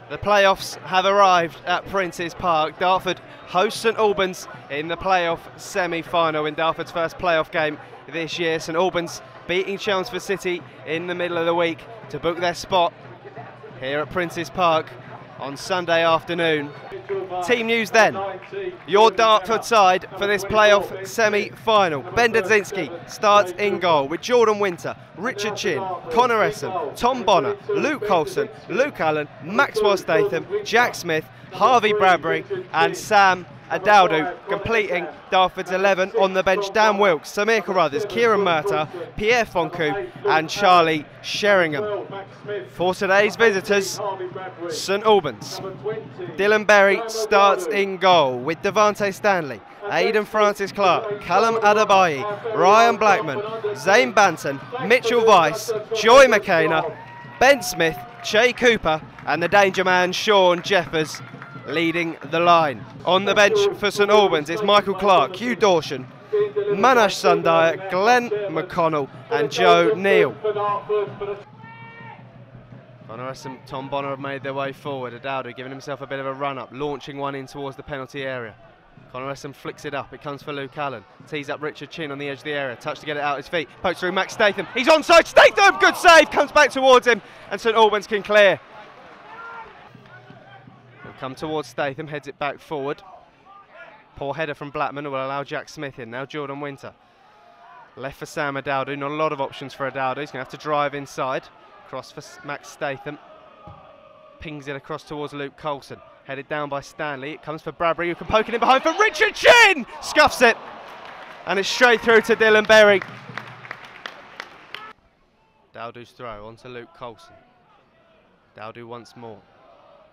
The playoffs have arrived at Prince's Park. Dartford hosts St Albans in the playoff semi-final in Dartford's first playoff game this year. St Albans beating Chelmsford City in the middle of the week to book their spot here at Prince's Park on Sunday afternoon. Team news then. Your Dartford side for this playoff semi-final. Ben Dudzinski starts in goal with Jordan Winter, Richard Chin, Connor Essam, Tom Bonner, Luke Colson, Luke Allen, Maxwell Statham, Jack Smith, Harvey Bradbury and Sam Adaudu, completing Dartford's 11 on the bench. Dan Wilkes, Samir Carruthers, Kieran Murtagh, Pierre Fonku and Charlie Sheringham. For today's visitors, St Albans. Dylan Berry starts in goal with Devante Stanley, Aidan Francis Clark, Callum Adebayi, Ryan Blackman, Zane Banton, Mitchell Weiss, Joy McKenna, Ben Smith, Che Cooper and the danger man Sean Jeffers leading the line. On the bench for St Albans is Michael Clark, Hugh Dawson, Manash Sundar, Glenn McConnell and Joe Neal. Connor Essam, Tom Bonner have made their way forward. Adaudu giving himself a bit of a run up, launching one in towards the penalty area. Connor Essam flicks it up, it comes for Luke Allen. Tees up Richard Chin on the edge of the area, touch to get it out his feet. Pokes through Max Statham, he's onside, Statham, good save, comes back towards him and St Albans can clear. Come towards Statham, heads it back forward. Poor header from Blackman will allow Jack Smith in. Now Jordan Winter. Left for Sam Adaudu, not a lot of options for Adaudu. He's going to have to drive inside. Cross for Max Statham. Pings it across towards Luke Colson. Headed down by Stanley. It comes for Bradbury, who can poke it in behind for Richard Chin! Scuffs it. And it's straight through to Dylan Berry. Adaudu's throw onto Luke Colson. Adaudu once more.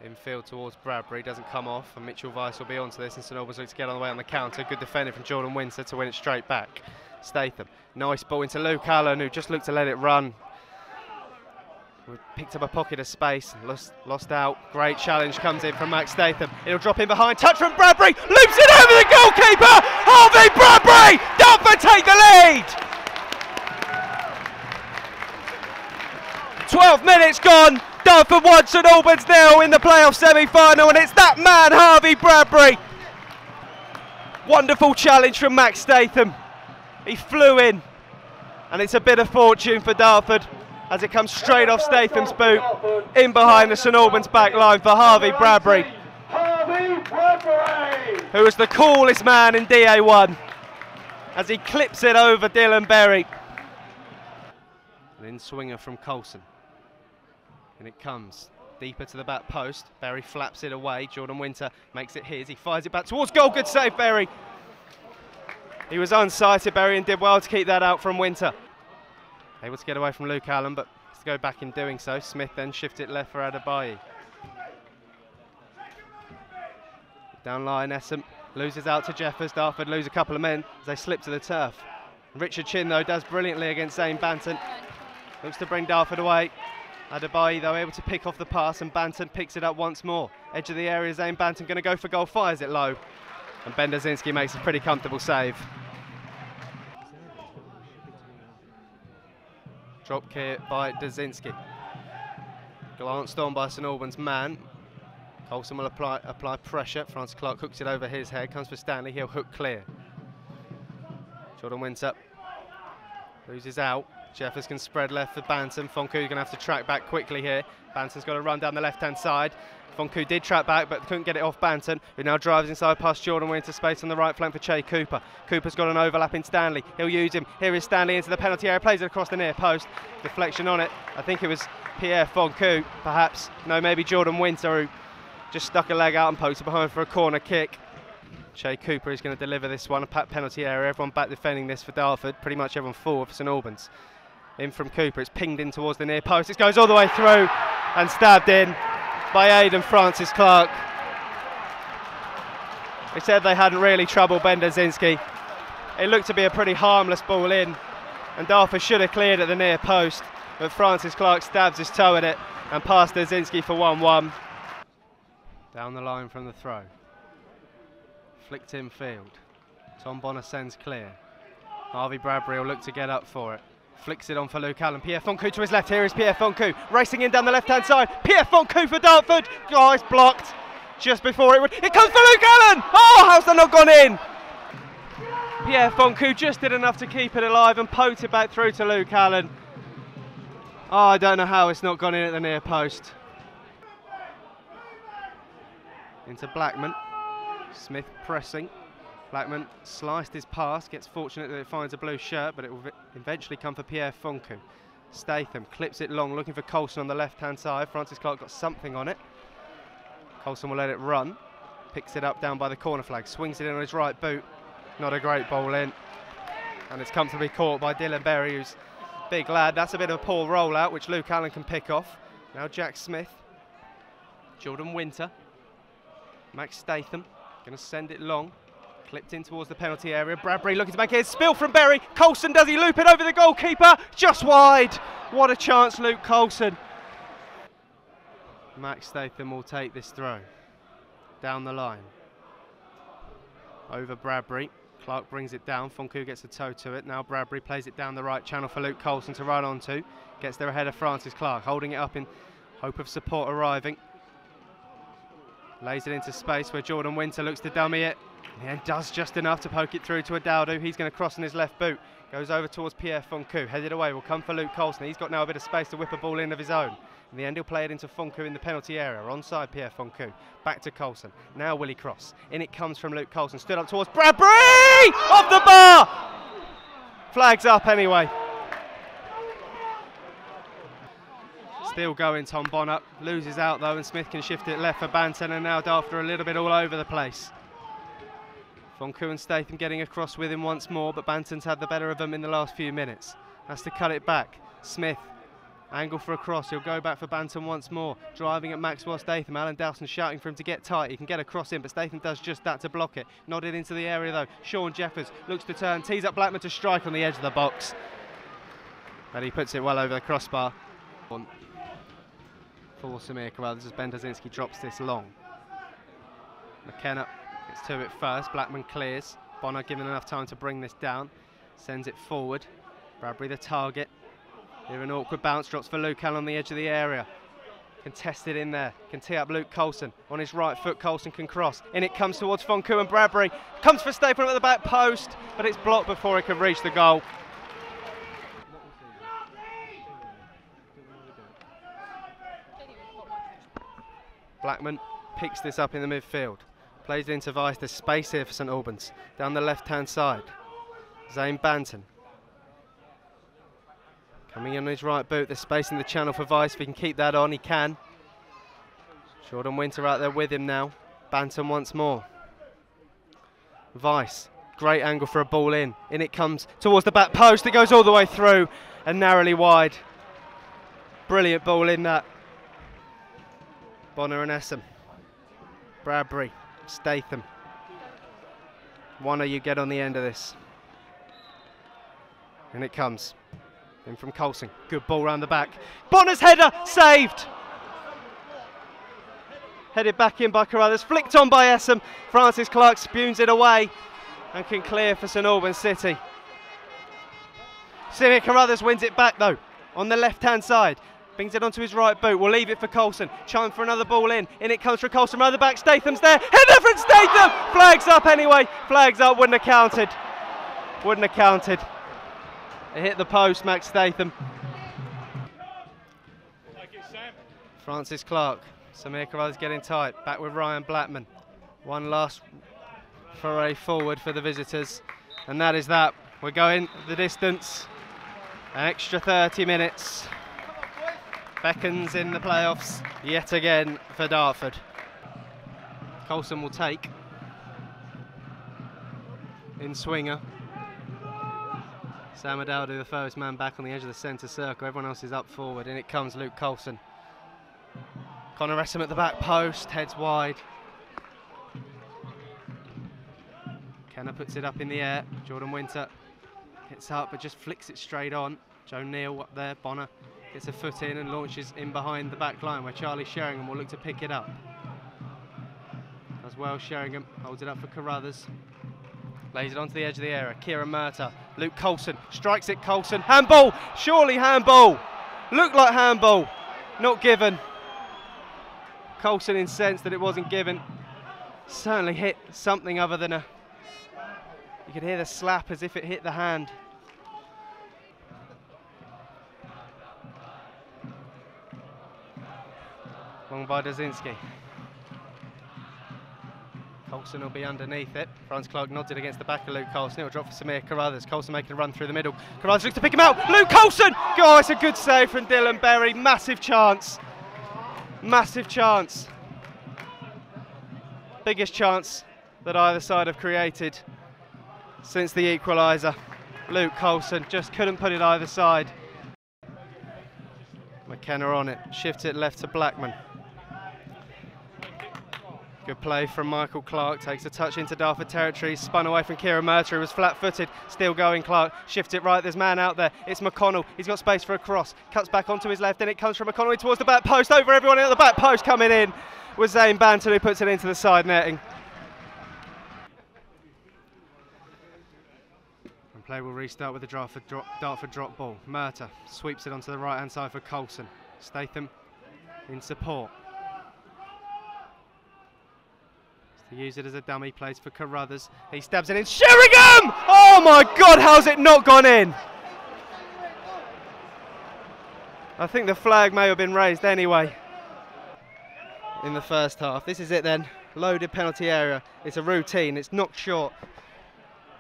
Infield towards Bradbury, doesn't come off, and Mitchell Weiss will be onto this, and St Albans looks to get on the way on the counter. Good defending from Jordan Winter to win it straight back. Statham, nice ball into Luke Allen, who just looked to let it run. Picked up a pocket of space, lost out. Great challenge comes in from Max Statham. It'll drop in behind, touch from Bradbury, loops it over the goalkeeper! Harvey Bradbury! Dartford take the lead! 12 minutes gone. Dartford 1, St Albans 0 in the playoff semi-final, and it's that man, Harvey Bradbury. Wonderful challenge from Max Statham. He flew in, and it's a bit of fortune for Dartford as it comes straight off Statham's boot, in behind the St Albans back line for Harvey Bradbury, who is the coolest man in DA1 as he clips it over Dylan Berry. An in-swinger from Colson. And it comes deeper to the back post. Berry flaps it away. Jordan Winter makes it his. He fires it back towards goal. Good save, Berry. He was unsighted, Berry, and did well to keep that out from Winter. Able to get away from Luke Allen, but to go back in doing so. Smith then shifted it left for Adebayi. Down line, Essam loses out to Jeffers. Dartford lose a couple of men as they slip to the turf. Richard Chin, though, does brilliantly against Zane Banton. Looks to bring Dartford away. Adebayi, though, able to pick off the pass, and Banton picks it up once more. Edge of the area, Zane Banton going to go for goal, fires it low. And Ben Dudzinski makes a pretty comfortable save. Drop kick by Dudzinski. Glanced on by St Albans man. Colson will apply pressure. Francis Clark hooks it over his head, comes for Stanley, he'll hook clear. Jordan Winter loses out. Jeffers can spread left for Banton. Fonku going to have to track back quickly here. Banton's got to run down the left-hand side. Fonku did track back, but couldn't get it off Banton, who now drives inside past Jordan Winter, space on the right flank for Che Cooper. Cooper's got an overlap in Stanley. He'll use him. Here is Stanley into the penalty area, plays it across the near post. Deflection on it. I think it was Pierre Fonku, perhaps. No, maybe Jordan Winter, who just stuck a leg out and poked it behind for a corner kick. Che Cooper is going to deliver this one, a penalty area. Everyone back defending this for Dartford, pretty much everyone forward for St Albans. In from Cooper, it's pinged in towards the near post. It goes all the way through and stabbed in by Aidan Francis Clark. They said they hadn't really troubled Ben Dudzinski. It looked to be a pretty harmless ball in, and Dartford should have cleared at the near post, but Francis Clark stabs his toe at it and past Dudzinski for 1-1. Down the line from the throw. Flicked in field. Tom Bonner sends clear. Harvey Bradbury will look to get up for it. Flicks it on for Luke Allen. Pierre Foncu to his left. Here is Pierre Foncu racing in down the left-hand side. Pierre Foncu for Dartford. Oh, it's blocked just before it would. It comes for Luke Allen. Oh, how's that not gone in? Pierre Foncu just did enough to keep it alive and poked it back through to Luke Allen. Oh, I don't know how it's not gone in at the near post. Into Blackman. Smith pressing. Blackman sliced his pass, gets fortunate that it finds a blue shirt, but it will eventually come for Pierre Foncu. Statham clips it long, looking for Coulson on the left-hand side. Francis Clark got something on it. Coulson will let it run. Picks it up down by the corner flag, swings it in on his right boot. Not a great ball in. And it's comfortably caught by Dylan Berry, who's a big lad. That's a bit of a poor rollout, which Luke Allen can pick off. Now Jack Smith. Jordan Winter. Max Statham, going to send it long. Clipped in towards the penalty area. Bradbury looking to make it. Spill from Berry. Coulson, does he loop it over the goalkeeper? Just wide. What a chance, Luke Coulson. Max Statham will take this throw. Down the line. Over Bradbury. Clark brings it down. Foncu gets a toe to it. Now Bradbury plays it down the right channel for Luke Coulson to run onto. Gets there ahead of Francis Clark. Holding it up in hope of support arriving. Lays it into space where Jordan Winter looks to dummy it. And does just enough to poke it through to Adaldo. He's going to cross on his left boot. Goes over towards Pierre Foncu. Headed away. Will come for Luke Coulson. He's got now a bit of space to whip a ball in of his own. In the end, he'll play it into Foncu in the penalty area. Onside Pierre Foncu. Back to Coulson. Now Willie Cross. In it comes from Luke Coulson. Stood up towards Bradbury! Off the bar! Flags up anyway. Still going, Tom Bonner. Loses out though, and Smith can shift it left for Banton, and now Dartford a little bit all over the place. Foncu and Statham getting across with him once more, but Banton's had the better of them in the last few minutes. Has to cut it back. Smith, angle for a cross. He'll go back for Banton once more. Driving at Maxwell Statham. Alan Dowson shouting for him to get tight. He can get a cross in, but Statham does just that to block it. Nodded into the area though. Sean Jeffers looks to turn, tees up Blackman to strike on the edge of the box. But he puts it well over the crossbar. For Samir Carruthers as Ben Dazinski drops this long. McKenna gets to it first. Blackman clears. Bonner given enough time to bring this down. Sends it forward. Bradbury the target. Here an awkward bounce, drops for Luke Allen on the edge of the area. Contested in there. Can tee up Luke Coulson. On his right foot, Coulson can cross. In it comes towards Foncu and Bradbury. Comes for Statham at the back post, but it's blocked before it can reach the goal. Blackman picks this up in the midfield. Plays it into Vice. There's space here for St Albans. Down the left-hand side. Zane Banton. Coming in on his right boot. There's space in the channel for Vice. If he can keep that on, he can. Jordan Winter out there with him now. Banton once more. Vice. Great angle for a ball in. In it comes towards the back post. It goes all the way through and narrowly wide. Brilliant ball in that. Bonner and Essam. Bradbury. Statham. One of you get on the end of this. And it comes. In from Coulson. Good ball round the back. Bonner's header saved. Headed back in by Carruthers. Flicked on by Essam. Francis Clark spumes it away and can clear for St Albans City. Samir Carruthers wins it back though on the left hand side. Brings it onto his right boot. We'll leave it for Coulson. Chime for another ball in. In it comes for Coulson. Round the back. Statham's there. Header from Statham. Flags up anyway. Flags up. Wouldn't have counted. Wouldn't have counted. It hit the post, Max Statham. Francis Clark. Samir Carruthers getting tight. Back with Ryan Blackman. One last foray forward for the visitors. And that is that. We're going the distance. An extra 30 minutes. Beckons in the playoffs yet again for Dartford. Coulson will take. In swinger. Sam Adaldo, the first man back on the edge of the centre circle. Everyone else is up forward. In it comes Luke Coulson. Connor Essam at the back post. Heads wide. Kenner puts it up in the air. Jordan Winter hits up but just flicks it straight on. Joe Neal up there. Bonner gets a foot in and launches in behind the back line where Charlie Sheringham will look to pick it up. As well, Sheringham holds it up for Carruthers. Lays it onto the edge of the area. Kieran Murtagh. Luke Coulson strikes it. Coulson. Handball. Surely handball. Looked like handball. Not given. Coulson incensed that it wasn't given. Certainly hit something other than a... You could hear the slap as if it hit the hand. Long by Dzinski. Coulson will be underneath it. Franz Clark nodded against the back of Luke Coulson. It will drop for Samir Carruthers. Coulson making a run through the middle. Carruthers looks to pick him out. Luke Coulson! Oh, it's a good save from Dylan Berry. Massive chance. Massive chance. Biggest chance that either side have created since the equaliser. Luke Coulson just couldn't put it either side. McKenna on it. Shifts it left to Blackman. Good play from Michael Clark, takes a touch into Dartford territory, spun away from Kieran Murtagh, who was flat-footed, still going Clark, shifts it right, there's man out there, it's McConnell, he's got space for a cross, cuts back onto his left, and it comes from McConnell towards the back post, over everyone at the back post, coming in was Zane Banton, who puts it into the side netting. And play will restart with the Dartford drop ball. Murtagh sweeps it onto the right-hand side for Coulson. Statham in support. Use it as a dummy, plays for Carruthers. He stabs it in. Sheringham! Oh my God, how's it not gone in? I think the flag may have been raised anyway in the first half. This is it then. Loaded penalty area. It's a routine. It's knocked short.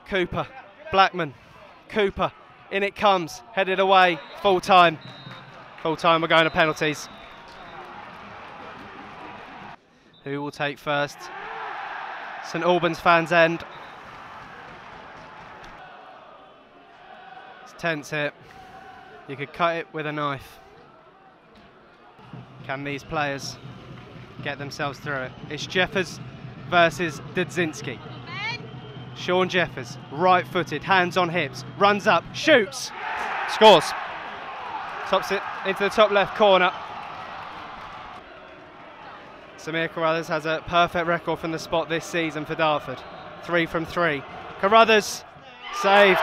Cooper, Blackman, Cooper. In it comes. Headed away. Full time. Full time. We're going to penalties. Who will take first? St Albans fans' end. It's tense here. You could cut it with a knife. Can these players get themselves through it? It's Jeffers versus Dzinski. Sean Jeffers, right-footed, hands on hips, runs up, shoots, scores. Tops it into the top left corner. Samir Carruthers has a perfect record from the spot this season for Dartford. 3 from 3. Carruthers saved.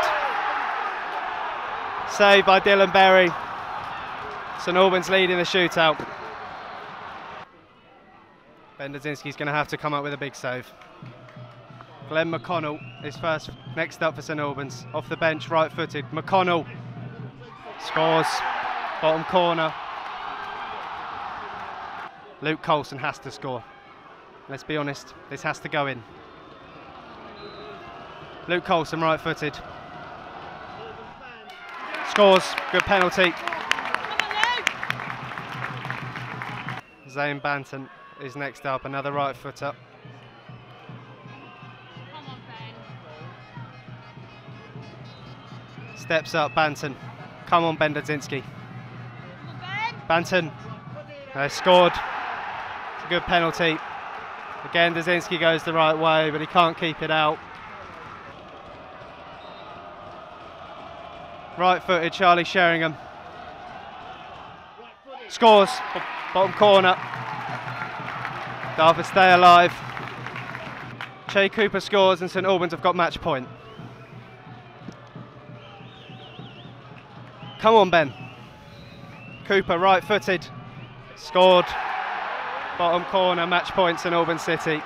Saved by Dylan Berry. St Albans leading the shootout. Ben Dzinski's going to have to come up with a big save. Glenn McConnell is first, next up for St Albans. Off the bench, right-footed. McConnell scores. Bottom corner. Luke Coulson has to score. Let's be honest, this has to go in. Luke Coulson, right-footed. Scores, good penalty. Zane Banton is next up, another right-footer. Steps up, Banton. Come on, Ben Dzinski. Banton, they scored. Good penalty. Again, Dzinski goes the right way, but he can't keep it out. Right-footed Charlie Sheringham. Scores. Bottom corner. Dartford stay alive. Che Cooper scores and St Albans have got match point. Come on, Ben. Cooper, right-footed. Scored. Bottom corner, match points in Albans City.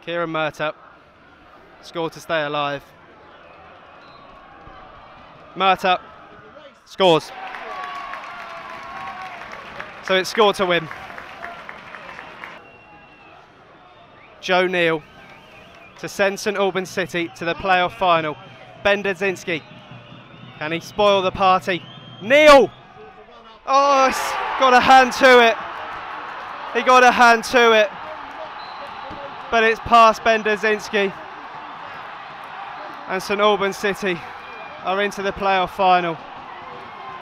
Kieran Murtagh scored to stay alive. Murtagh scores. So it's scored to win. Joe Neal to send St Albans City to the playoff final. Ben Dzinski. Can he spoil the party? Neal! Oh, he's got a hand to it. He got a hand to it. But it's past Ben Dzinski. And St Albans City are into the playoff final.